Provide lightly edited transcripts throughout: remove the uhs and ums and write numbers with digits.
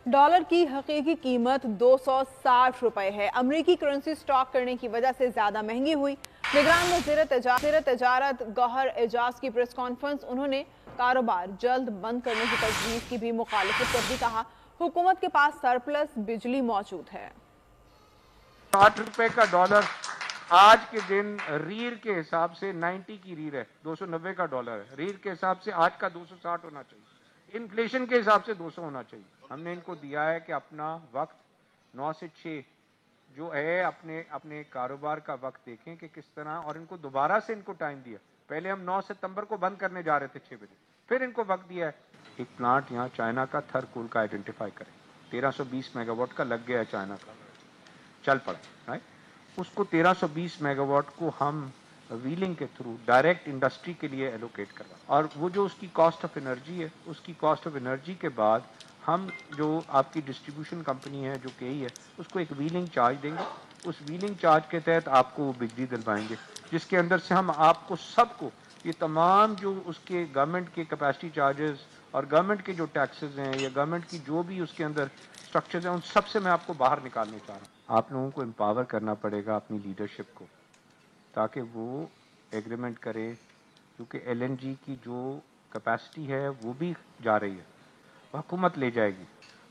Dollar کی حقیقی قیمت 260 روپے ہے۔ امریکی کرنسی سٹاک کرنے کی وجہ سے زیادہ مہنگی ہوئی۔ نگران وزیر تجارت گوہر اعجاز کی پریس کانفرنس، انہوں نے کاروبار جلد بند کرنے کی تجویز کی بھی مخالفت کر دی۔ کہا حکومت کے پاس سرپلس بجلی موجود ہے۔ 60 روپے کا ڈالر آج کے دن ریر کے حساب سے 90 کی ریر ہے، 290 کا ڈالر ہے۔ ریر کے حساب سے آج کا 260 ہونا چاہیے، انفلیشن کے حساب سے 200 ہونا چاہیے۔ ہم نے ان کو دیا ہے کہ اپنا وقت 9 سے 6 جو ہے اپنے کاروبار کا وقت دیکھیں کہ کس طرح، اور ان کو دوبارہ سے ان کو ٹائم دیا۔ پہلے ہم 9 ستمبر کو بند کرنے جا رہے تھے 6 بجے، پھر ان کو وقت دیا ہے۔ ایک پلانٹ یہاں چائنا کا تھر کول کا آئیڈینٹیفائی کریں، 1320 میگا واٹ کا لگ گیا ہے چائنا کا، چل پڑا۔ اس کو 1320 میگا واٹ کو ہم ویلنگ کے تھرو ڈائریکٹ انڈسٹری کے لیے ایلوکیٹ کروا، اور وہ جو اس کی کاسٹ آف انرجی ہے، اس کی کاسٹ آف انرجی کے بعد ہم جو آپ کی ڈسٹریبیوشن کمپنی ہے جو کئی ہے، اس کو ایک ویلنگ چارج دیں گے۔ اس ویلنگ چارج کے تحت آپ کو وہ بجلی دلوائیں گے، جس کے اندر سے ہم آپ کو سب کو یہ تمام جو اس کے گورنمنٹ کے کیپیسٹی چارجز اور گورنمنٹ کے جو ٹیکسز ہیں یا گورنمنٹ کی جو بھی اس کے اندر اسٹرکچرز ہیں، ان سب سے میں آپ کو باہر نکالنے چاہ رہا ہوں۔ آپ لوگوں کو امپاور کرنا پڑے گا اپنی لیڈرشپ کو، تاکہ وہ ایگریمنٹ کرے، کیونکہ ایل این جی کی جو کیپیسٹی ہے وہ بھی جا رہی ہے، حکومت لے جائے گی۔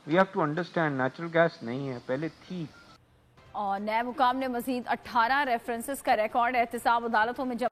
We have to understand natural gas نہیں ہے، پہلے تھی۔ اور نیب حکام نے مزید 18 ریفرنسز کا ریکارڈ احتساب عدالتوں میں